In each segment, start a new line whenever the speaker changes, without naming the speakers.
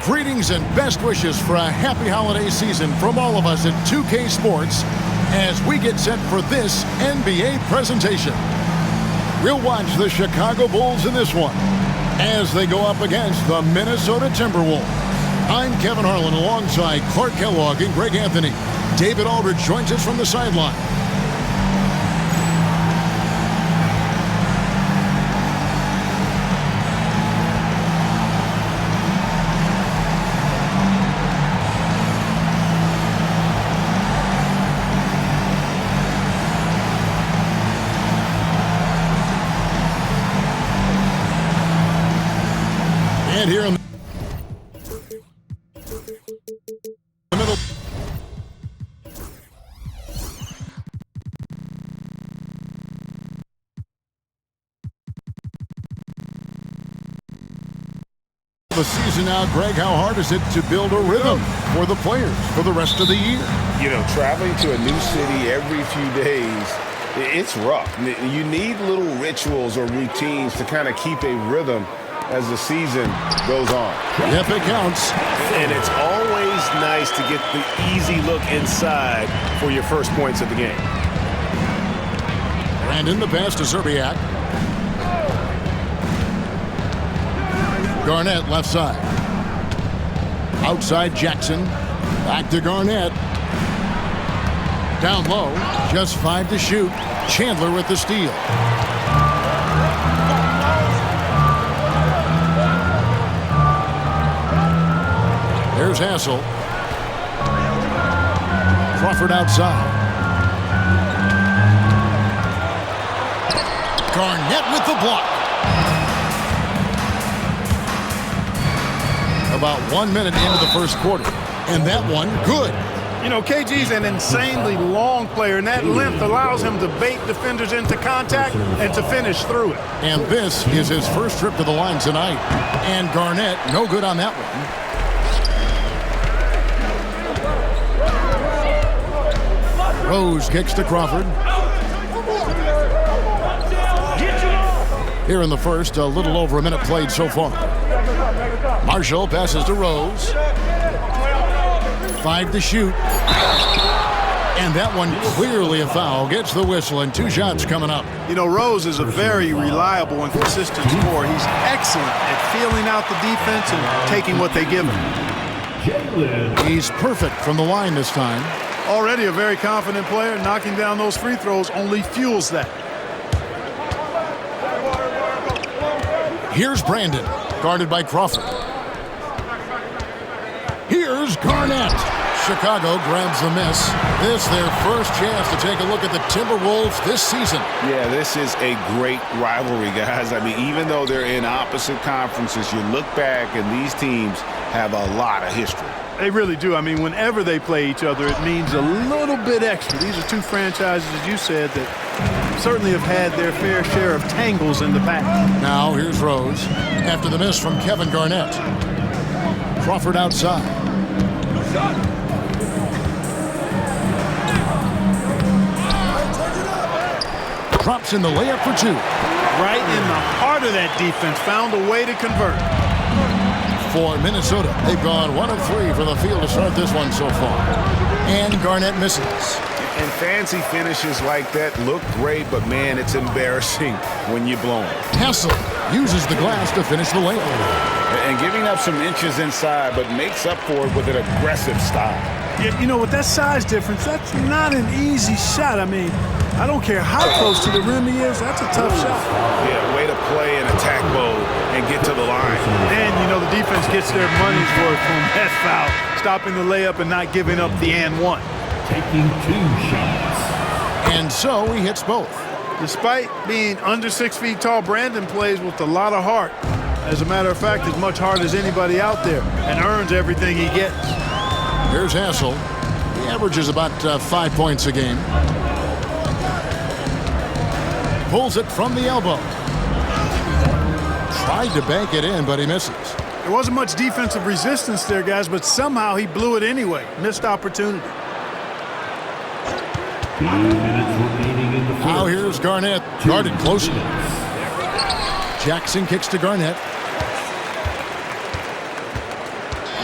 Greetings and best wishes for a happy holiday season from all of us at 2K Sports as we get set for this NBA presentation. We'll watch the Chicago Bulls in this one as they go up against the Minnesota Timberwolves. I'm Kevin Harlan alongside Clark Kellogg and Greg Anthony. David Aldridge joins us from the sideline. And here in the middle, the season now, Greg, how hard is it to build a rhythm for the players for the rest of the year?
You know, traveling to a new city every few days, it's rough. You need little rituals or routines to kind of keep a rhythm as the season goes on.
Yep, it counts.
And it's always nice to get the easy look inside for your first points of the game.
Brandon, the pass to Zerbiak. Garnett, left side. Outside Jackson. Back to Garnett. Down low. Just 5 to shoot. Chandler with the steal. There's Hassel. Crawford outside. Garnett with the block. About 1 minute into the first quarter. And that one, good.
You know, KG's an insanely long player, and that length allows him to bait defenders into contact and to finish through it.
And this is his first trip to the line tonight. And Garnett, no good on that one. Rose kicks to Crawford. Here in the first, a little over a minute played so far. Marshall passes to Rose. 5 to shoot. And that one clearly a foul. Gets the whistle and 2 shots coming up.
You know, Rose is a very reliable and consistent scorer. He's excellent at feeling out the defense and taking what they give him.
He's perfect from the line this time.
Already a very confident player. Knocking down those free throws only fuels that.
Here's Brandon, guarded by Crawford. Here's Garnett. Chicago grabs the miss. This their first chance to take a look at the Timberwolves this season.
Yeah, this is a great rivalry, guys. I mean, even though they're in opposite conferences, you look back and these teams have a lot of history.
They really do. I mean, whenever they play each other, it means a little bit extra. These are two franchises, as you said, that certainly have had their fair share of tangles in the past.
Now here's Rose after the miss from Kevin Garnett. Crawford outside. Drops in the layup for 2.
Right in the heart of that defense, found a way to convert.
For Minnesota, they've gone 1 of 3 from the field to start this one so far. And Garnett misses.
And fancy finishes like that look great, but man, it's embarrassing when you blow them.
Hassel uses the glass to finish the layup.
And giving up some inches inside, but makes up for it with an aggressive style.
You know, with that size difference, that's not an easy shot. I mean, I don't care how close to the rim he is, that's a tough shot.
Yeah, way to play in attack mode and get to the line.
And, you know, the defense gets their money's worth from that foul, stopping the layup and not giving up the and one.
Taking 2 shots.
And so he hits both.
Despite being under 6 feet tall, Brandon plays with a lot of heart. As a matter of fact, as much heart as anybody out there, and earns everything he gets.
Here's Hassel. He averages about 5 points a game. Pulls it from the elbow. Tried to bank it in, but he misses.
There wasn't much defensive resistance there, guys, but somehow he blew it anyway. Missed opportunity.
2 minutes remaining in the first.
Now here's Garnett, guarded closely. Jackson kicks to Garnett.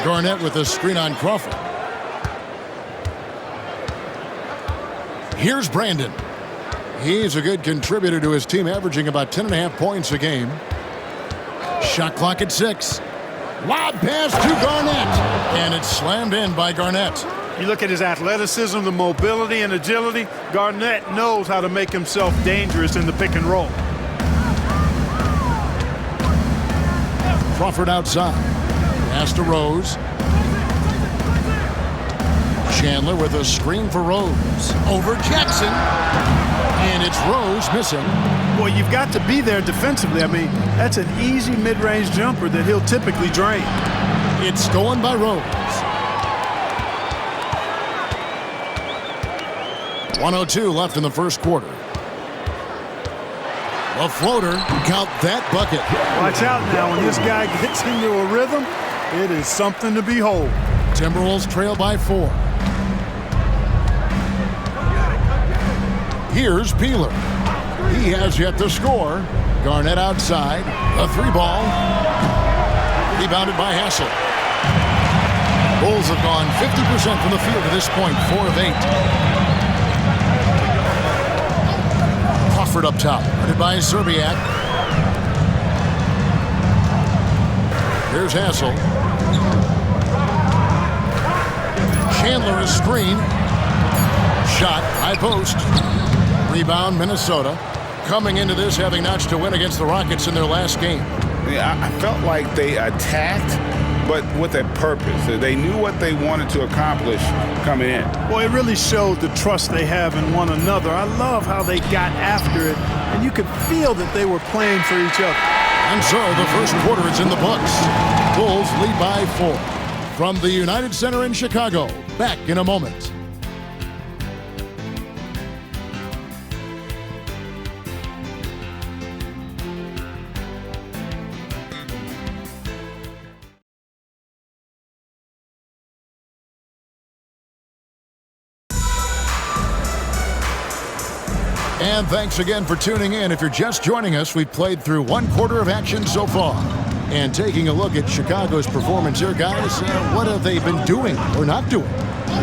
Garnett with a screen on Crawford. Here's Brandon. He's a good contributor to his team, averaging about 10.5 points a game. Shot clock at 6. Lob pass to Garnett. And it's slammed in by Garnett.
You look at his athleticism, the mobility and agility. Garnett knows how to make himself dangerous in the pick and roll.
Crawford outside. Pass to Rose. Chandler with a screen for Rose. Over Jackson. And it's Rose missing.
Boy, you've got to be there defensively. I mean, that's an easy mid-range jumper that he'll typically drain.
It's stolen by Rose. 1:02 left in the first quarter. A floater. Count that bucket.
Watch out now. When this guy gets into a rhythm, it is something to behold.
Timberwolves trail by 4. Here's Peeler. He has yet to score. Garnett outside. A 3-ball. Rebounded by Hassel. Bulls have gone 50% from the field to this point. 4 of 8. Crawford up top. Guarded by Serbiak. Here's Hassel. Chandler is screen. Shot. High post. Rebound, Minnesota. Coming into this having notched a win against the Rockets in their last game.
Yeah, I felt like they attacked, but with a purpose. They knew what they wanted to accomplish coming in.
Boy, it really showed the trust they have in one another. I love how they got after it, and you could feel that they were playing for each other.
And so the first quarter is in the books. Bulls lead by 4. From the United Center in Chicago, back in a moment. And thanks again for tuning in. If you're just joining us, we've played through 1 quarter of action so far. And taking a look at Chicago's performance here, guys, what have they been doing or not doing?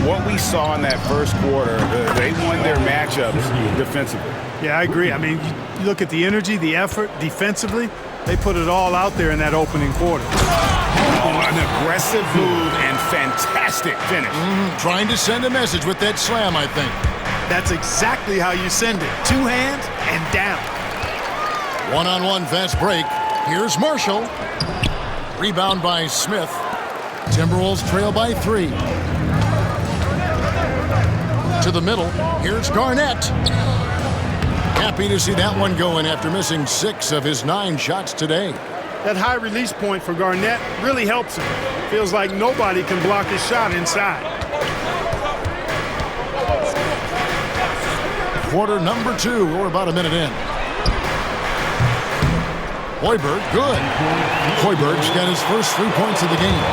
What we saw in that first quarter, they won their matchups defensively.
Yeah, I agree. I mean, you look at the energy, the effort defensively, they put it all out there in that opening quarter.
Oh, an aggressive move and fantastic finish.
Trying to send a message with that slam, I think.
That's exactly how you send it. 2 hands and down.
One-on-one fast break. Here's Marshall. Rebound by Smith. Timberwolves trail by 3. To the middle. Here's Garnett. Happy to see that one going after missing 6 of his 9 shots today.
That high release point for Garnett really helps him. Feels like nobody can block his shot inside.
Quarter number 2. We're about a minute in. Hoiberg, good. Hoiberg's got his first 3 points of the game.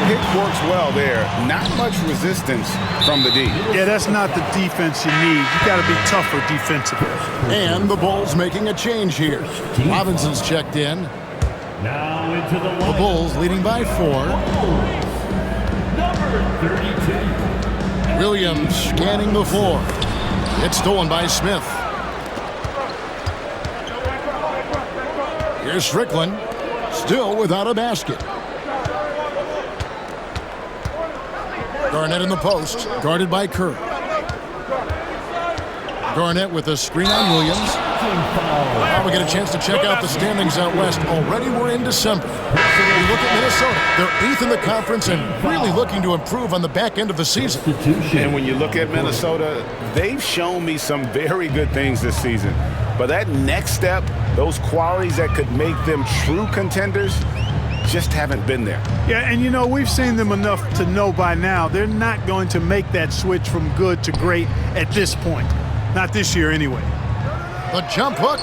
It works well there. Not much resistance from the D.
Yeah, that's not the defense you need. You got to be tougher defensively.
And the Bulls making a change here. Robinson's checked in.
Now into the
The Bulls leading by 4.
Number 32.
Williams scanning the floor. It's stolen by Smith. Here's Strickland, still without a basket. Garnett in the post, guarded by Kerr. Garnett with a screen on Williams. Now we get a chance to check out the standings out west. Already we're in December. We look at Minnesota. They're 8th in the conference and really looking to improve on the back end of the season.
And when you look at Minnesota, they've shown me some very good things this season. But that next step, those qualities that could make them true contenders, just haven't been there.
Yeah, and you know, we've seen them enough to know by now they're not going to make that switch from good to great at this point. Not this year anyway.
The jump hook.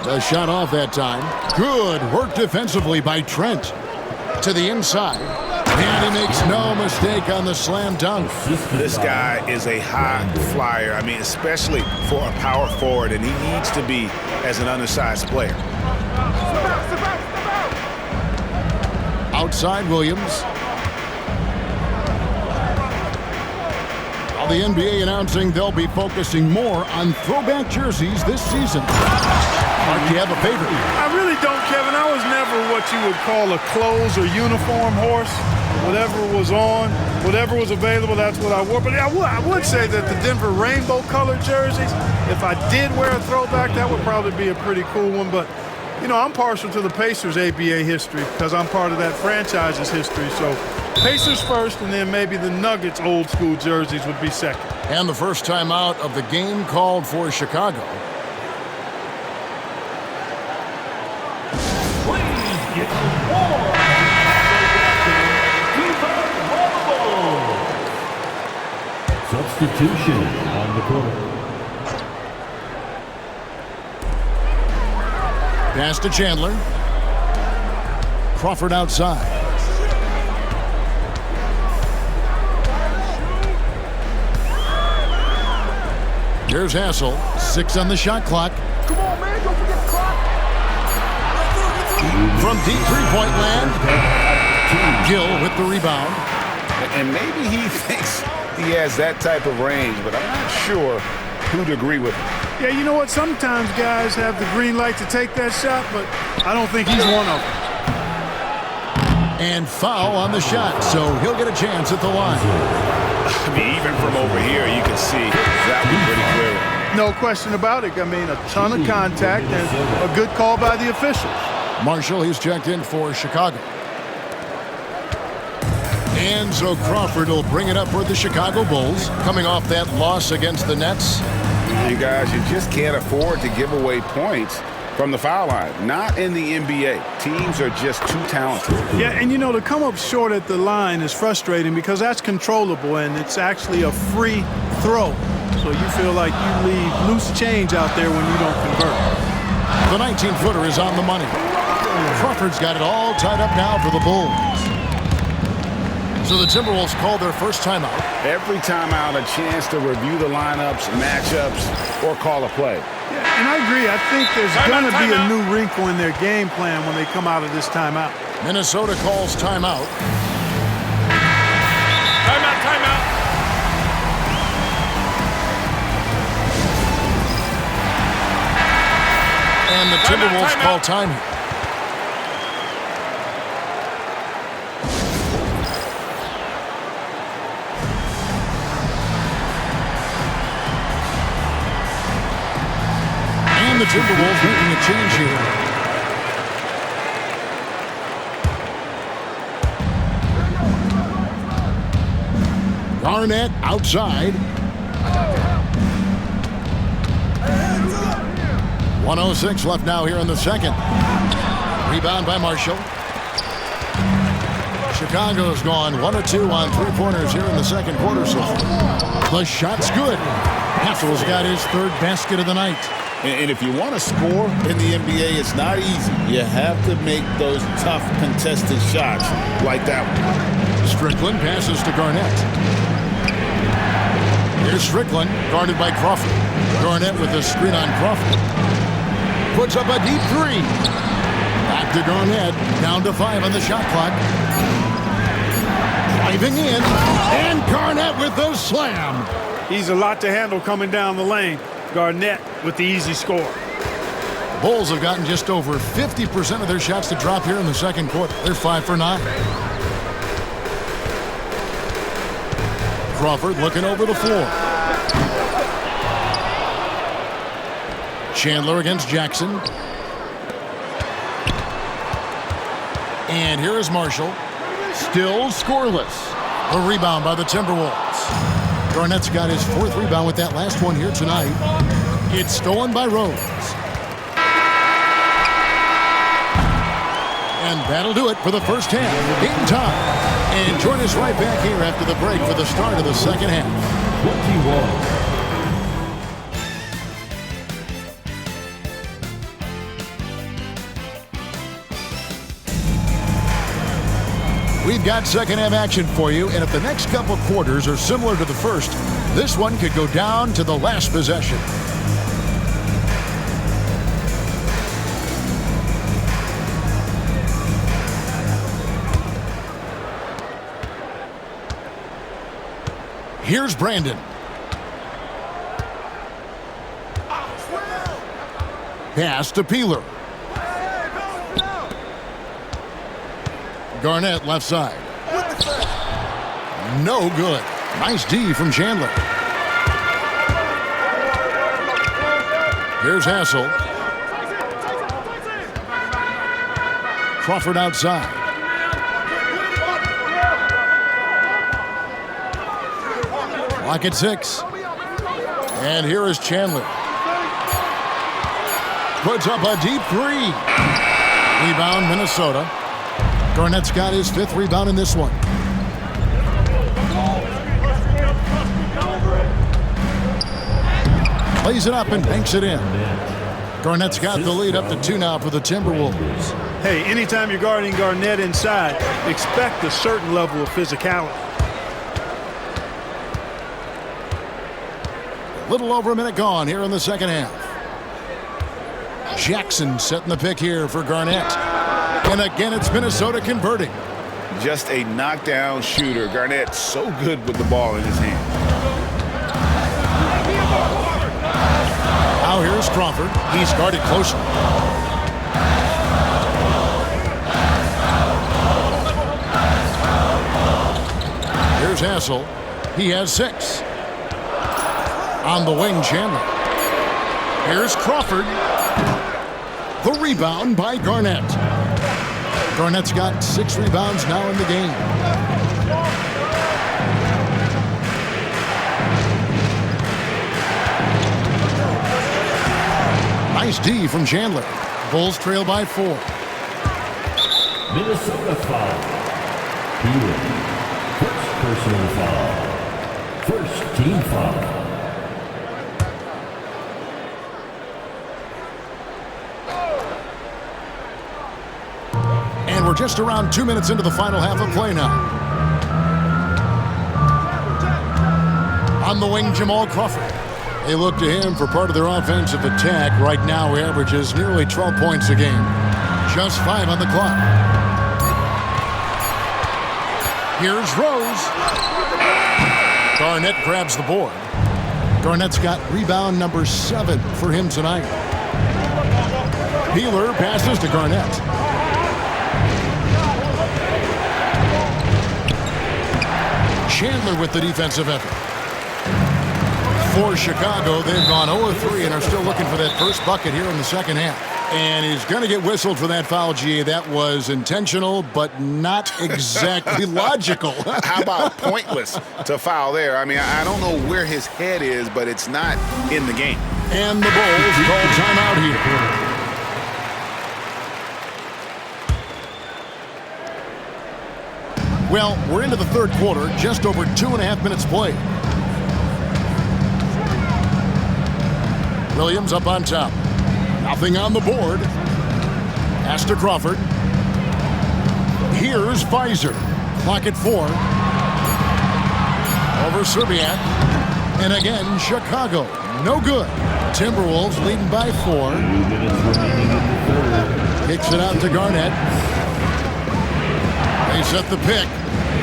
The shot off that time. Good work defensively by Trent. To the inside. And he makes no mistake on the slam dunk.
This guy is a high flyer. I mean, especially for a power forward, and he needs to be as an undersized player.
Outside Williams. the NBA announcing they'll be focusing more on throwback jerseys this season. Mark, do you have a favorite?
I really don't, Kevin. I was never what you would call a clothes or uniform horse. Whatever was on, whatever was available, that's what I wore. But I would say that the Denver rainbow-colored jerseys, if I did wear a throwback, that would probably be a pretty cool one. But, you know, I'm partial to the Pacers' ABA history because I'm part of that franchise's history. So Pacers first, and then maybe the Nuggets old-school jerseys would be second.
And the first time out of the game called for Chicago.
Please get more. Substitution on the court.
Pass to Chandler. Crawford outside. Here's Hassel. 6 on the shot clock.
Come on, man. Don't forget the clock.
From deep three-point land. Gill with the rebound.
And maybe he thinks he has that type of range, but I'm not sure who'd agree with him.
Yeah, you know what? Sometimes guys have the green light to take that shot, but I don't think he's one of them.
And foul on the shot, so he'll get a chance at the line.
I mean, even from over here, you can see that one pretty clearly.
No question about it. I mean, a ton of contact and a good call by the officials.
Marshall, he's checked in for Chicago. And so Crawford will bring it up for the Chicago Bulls, coming off that loss against the Nets.
You guys, you just can't afford to give away points from the foul line. Not in the NBA. Teams are just too talented.
Yeah, and you know, to come up short at the line is frustrating because that's controllable and it's actually a free throw. So you feel like you leave loose change out there when you don't convert.
The 19-footer is on the money. Crawford's got it all tied up now for the Bulls. So the Timberwolves call their first timeout.
Every timeout, a chance to review the lineups, matchups, or call a play.
Yeah, and I agree. I think there's going to be a new wrinkle in their game plan when they come out of this timeout.
Minnesota calls timeout.
Timeout.
And the Timberwolves call time. The Timberwolves making a change here. Garnett outside. 1:06 left now here in the second. Rebound by Marshall. Chicago's gone 1 of 2 on three-pointers here in the second quarter so far. The shot's good. Hassel's got his third basket of the night.
And if you want to score in the NBA, it's not easy. You have to make those tough contested shots like that one.
Strickland passes to Garnett. Here's Strickland, guarded by Crawford. Garnett with a screen on Crawford. Puts up a deep three. Back to Garnett, down to 5 on the shot clock. Driving in, and Garnett with the slam.
He's a lot to handle coming down the lane. Garnett with the easy score.
Bulls have gotten just over 50% of their shots to drop here in the second quarter. They're 5 for 9. Crawford looking over the floor. Chandler against Jackson. And here is Marshall. Still scoreless. A rebound by the Timberwolves. Garnett's got his 4th rebound with that last one here tonight. It's stolen by Rose. And that'll do it for the first half. In time. And join us right back here after the break for the start of the second half.
21.
We've got second half action for you, and if the next couple quarters are similar to the first, this one could go down to the last possession. Here's Brandon. Pass to Peeler. Garnett left side. No good. Nice D from Chandler. Here's Hassel. Crawford outside. Clock at 6. And here is Chandler. Puts up a deep 3. Rebound, Minnesota. Garnett's got his 5th rebound in this one. Plays it up and banks it in. Garnett's got the lead up to 2 now for the Timberwolves.
Hey, anytime you're guarding Garnett inside, expect a certain level of physicality.
A little over a minute gone here in the second half. Jackson setting the pick here for Garnett. And again, it's Minnesota converting.
Just a knockdown shooter. Garnett so good with the ball in his hand.
Now here's Crawford. He's guarded closely. Here's Hassel. He has 6. On the wing, Chandler. Here's Crawford. The rebound by Garnett. Garnett's got 6 rebounds now in the game. Nice D from Chandler. Bulls trail by 4.
Minnesota foul. Peeler. First personal foul. First team foul.
And we're just around 2 minutes into the final half of play now. On the wing, Jamal Crawford. They look to him for part of their offensive attack. Right now, he averages nearly 12 points a game. Just 5 on the clock. Here's Rose. Garnett grabs the board. Garnett's got rebound number 7 for him tonight. Peeler passes to Garnett. Chandler with the defensive effort. For Chicago, they've gone 0-3 and are still looking for that first bucket here in the second half. And he's going to get whistled for that foul, G. That was intentional, but not exactly logical.
How about pointless to foul there? I mean, I don't know where his head is, but it's not in the game.
And the Bulls call timeout here. Well, we're into the third quarter, just over 2.5 minutes played. Williams up on top. Nothing on the board. Pass to Crawford. Here's Pfizer. Clock at 4. Over Serbiak. And again, Chicago. No good. Timberwolves leading by 4. Kicks it out to Garnett. They set the pick.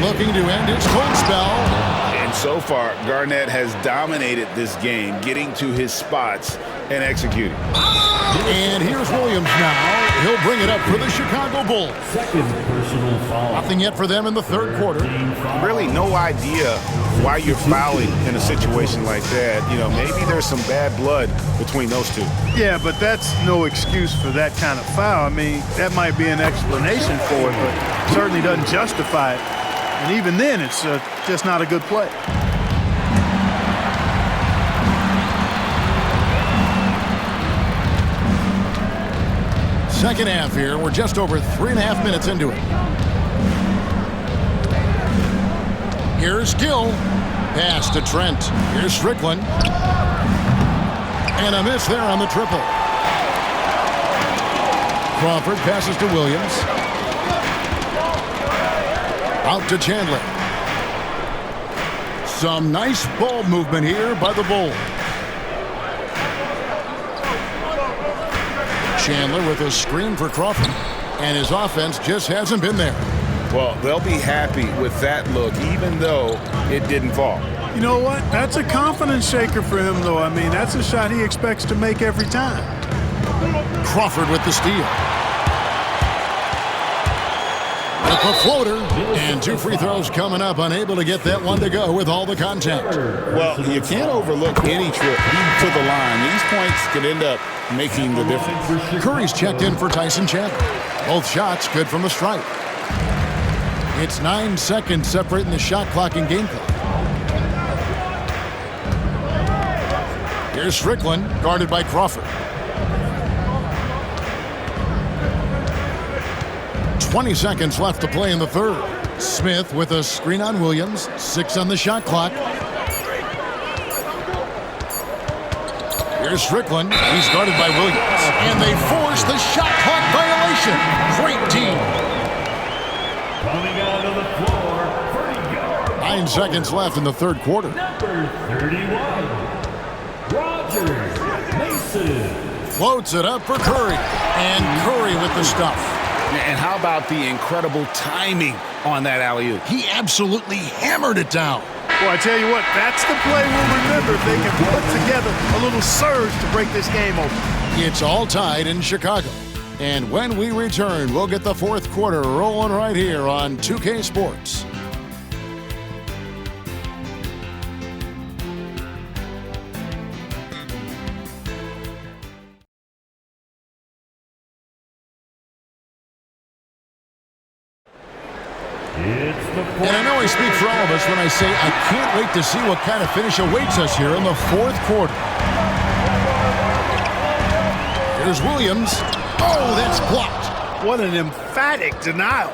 Looking to end his cold spell.
And so far, Garnett has dominated this game, getting to his spots and executing.
And here's Williams now. He'll bring it up for the Chicago Bulls.
Second personal foul.
Nothing yet for them in the third quarter.
Really no idea why you're fouling in a situation like that. You know, maybe there's some bad blood between those two.
Yeah, but that's no excuse for that kind of foul. I mean, that might be an explanation for it, but certainly doesn't justify it. And even then, it's just not a good play.
Second half here. We're just over 3.5 minutes into it. Here's Gill. Pass to Trent. Here's Strickland. And a miss there on the triple. Crawford passes to Williams. Out to Chandler. Some nice ball movement here by the Bulls. Chandler with a screen for Crawford. And his offense just hasn't been there.
Well, they'll be happy with that look, even though it didn't fall.
You know what? That's a confidence shaker for him, though. I mean, that's a shot he expects to make every time.
Crawford with the steal. With the floater, and 2 free throws coming up, unable to get that one to go with all the contact.
Well, you can't overlook any trip to the line. These points could end up making the difference.
Curry's checked in for Tyson Chandler. Both shots good from the stripe. It's 9 seconds separating the shot clock and game clock. Here's Strickland, guarded by Crawford. 20 seconds left to play in the third. Smith with a screen on Williams. 6 on the shot clock. Here's Strickland. He's guarded by Williams. And they force the shot clock violation. Great team.
Coming out of the floor,
9 seconds left in the third quarter.
number 31, Rogers Mason.
Floats it up for Curry. And Curry with the stuff.
And how about the incredible timing on that alley-oop?
He absolutely hammered it down.
Well, I tell you what, that's the play we'll remember if they can put together a little surge to break this game open.
It's all tied in Chicago. And when we return, we'll get the fourth quarter rolling right here on 2K Sports. And I know I speak for all of us when I say I can't wait to see what kind of finish awaits us here in the fourth quarter. Here's Williams. Oh, that's blocked.
What an emphatic denial.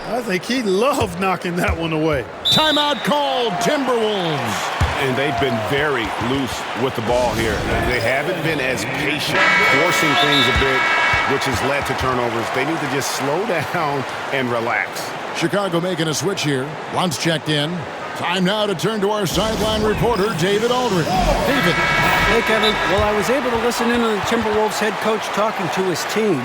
I think he loved knocking that one away.
Timeout called, Timberwolves.
And they've been very loose with the ball here. They haven't been as patient, forcing things a bit, which has led to turnovers. They need to just slow down and relax.
Chicago making a switch here. Once checked in. Time now to turn to our sideline reporter, David Aldridge. David.
Hey, Kevin. Well, I was able to listen in on the Timberwolves head coach talking to his team.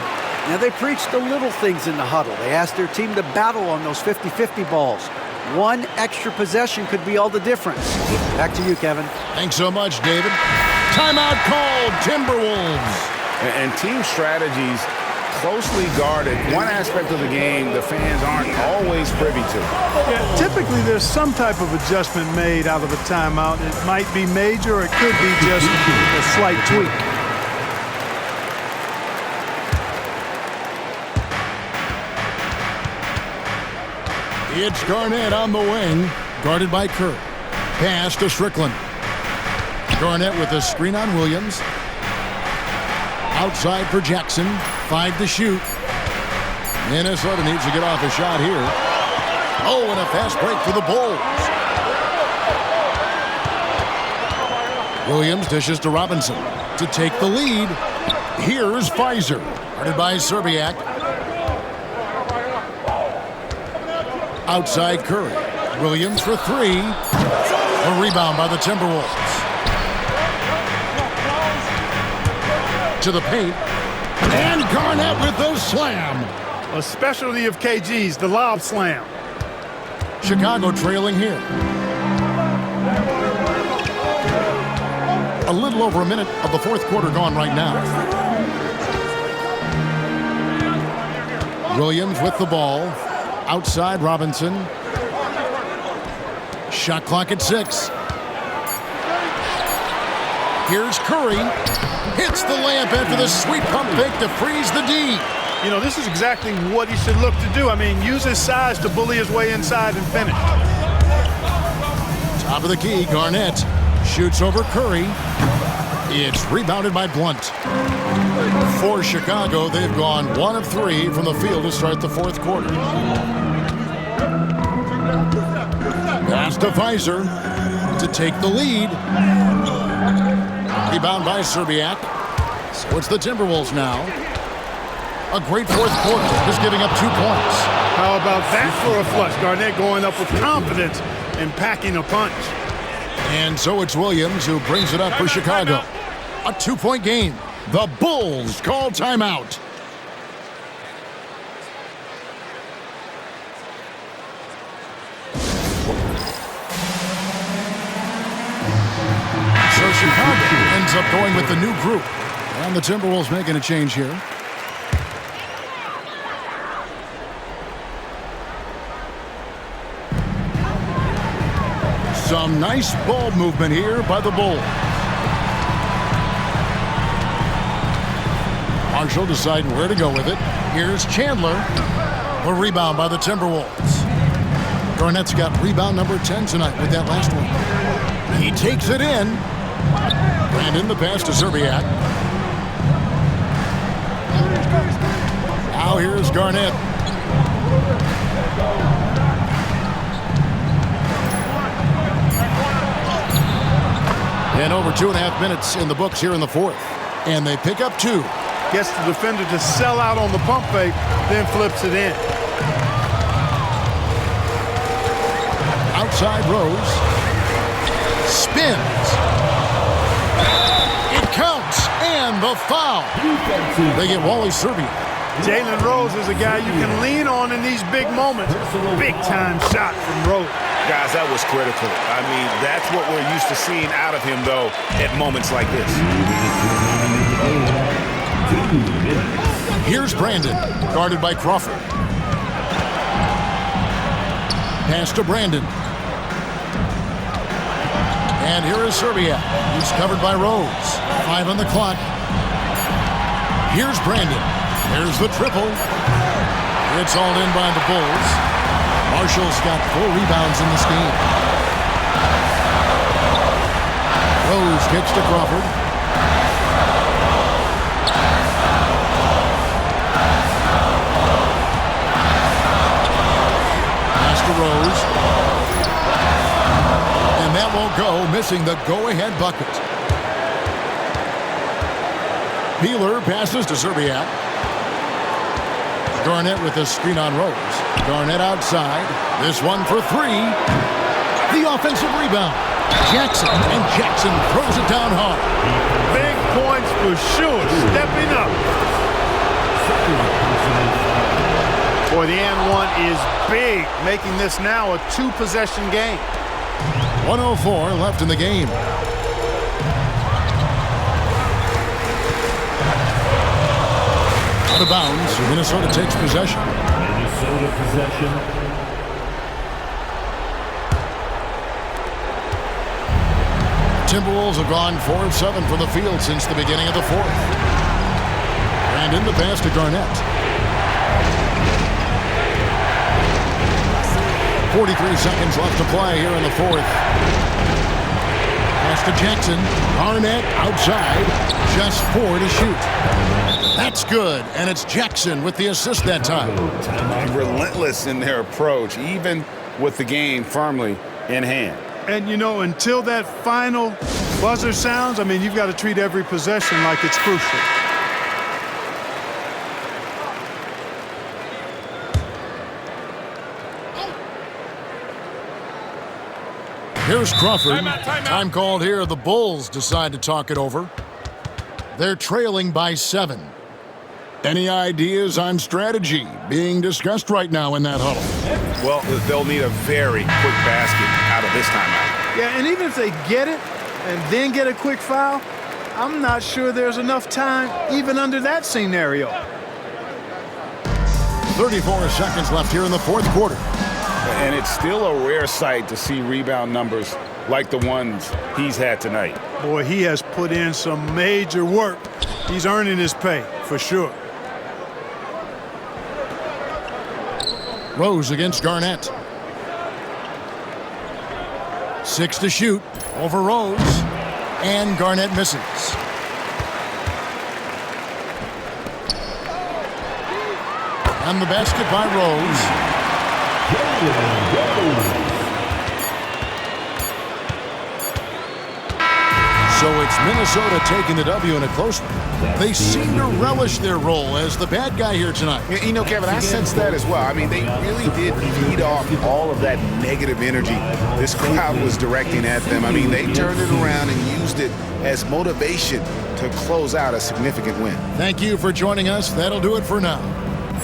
Now, they preached the little things in the huddle. They asked their team to battle on those 50-50 balls. One extra possession could be all the difference. Back to you, Kevin.
Thanks so much, David. Timeout called, Timberwolves.
And team strategies closely guarded. One aspect of the game the fans aren't always privy to.
Yeah, typically there's some type of adjustment made out of a timeout. It might be major or it could be just a slight tweak.
It's Garnett on the wing, guarded by Kerr. Pass to Strickland. Garnett with a screen on Williams. Outside for Jackson. 5 to shoot. Minnesota needs to get off a shot here. Oh, and a fast break for the Bulls. Williams dishes to Robinson to take the lead. Here's Pfizer, guarded by Serbiak. Outside Curry. Williams for 3. A rebound by the Timberwolves. To the paint. And Garnett with the slam.
A specialty of KG's, the lob slam.
Chicago trailing here. A little over a minute of the fourth quarter gone right now. Williams with the ball. Outside Robinson. Shot clock at 6. Here's Curry. Hits the layup after the sweet pump fake to freeze the D.
You know, this is exactly what he should look to do. I mean, use his size to bully his way inside and finish.
Top of the key, Garnett shoots over Curry. It's rebounded by Blunt. For Chicago, they've gone 1 of 3 from the field to start the fourth quarter. Pass to Pfizer to take the lead. Rebound by Serbiak. So it's the Timberwolves now. A great fourth quarter, just giving up 2 points.
How about that for a flush? Garnett going up with confidence and packing a punch.
And so it's Williams who brings it up for Chicago. A 2-point game. The Bulls call timeout. So Chicago ends up going with the new group. And the Timberwolves making a change here. Some nice ball movement here by the Bulls. Marshall deciding where to go with it. Here's Chandler. The rebound by the Timberwolves. Garnett's got rebound number 10 tonight with that last one. He takes it in. And in the pass to Zerbiak. Now here's Garnett. And over 2.5 minutes in the books here in the fourth. And they pick up 2.
Gets the defender to sell out on the pump fake, then flips it in.
Outside Rose. Spins. It counts. And the foul. They get Wally Serbia.
Jalen Rose is a guy you can lean on in these big moments. Big-time shot from Rose.
Guys, that was critical. I mean, that's what we're used to seeing out of him, though, at moments like this.
Here's Brandon, guarded by Crawford. Pass to Brandon. And here is Serbia. He's covered by Rose. 5 on the clock. Here's Brandon. There's the triple. It's all in by the Bulls. Marshall's got 4 rebounds in this game. Rose kicks to Crawford. Pass to Rose. And that won't go, missing the go-ahead bucket. Peeler passes to Zerbiak. Garnett with a screen on Rose. Garnett outside. This one for 3. The offensive rebound. Jackson. And Jackson throws it down hard.
Big points for sure. Stepping up. Boy, the and one is big, making this now a 2-possession game.
1:04 left in the game. Out of bounds. Minnesota takes possession.
Minnesota possession.
Timberwolves have gone 4 of 7 from the field since the beginning of the fourth. And in the pass to Garnett. 43 seconds left to play here in the fourth. Pass to Jackson. Garnett outside. Just 4 to shoot. That's good, and it's Jackson with the assist that time.
Relentless in their approach, even with the game firmly in hand.
And, you know, until that final buzzer sounds, I mean, you've got to treat every possession like it's crucial.
Here's Crawford. Time called here. The Bulls decide to talk it over. They're trailing by 7. Any ideas on strategy being discussed right now in that huddle?
Well, they'll need a very quick basket out of this timeout.
Yeah, and even if they get it and then get a quick foul, I'm not sure there's enough time even under that scenario.
34 seconds left here in the fourth quarter.
And it's still a rare sight to see rebound numbers like the ones he's had tonight.
Boy, he has put in some major work. He's earning his pay, for sure.
Rose against Garnett. 6 to shoot over Rose. And Garnett misses. And the basket by Rose. So it's Minnesota taking the W in a close one. They seem to relish their role as the bad guy here tonight.
You know, Kevin, I sense that as well. I mean, they really did feed off all of that negative energy this crowd was directing at them. I mean, they turned it around and used it as motivation to close out a significant win.
Thank you for joining us. That'll do it for now.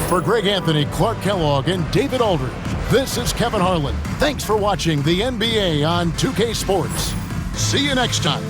For Greg Anthony, Clark Kellogg, and David Aldridge, this is Kevin Harlan. Thanks for watching the NBA on 2K Sports. See you next time.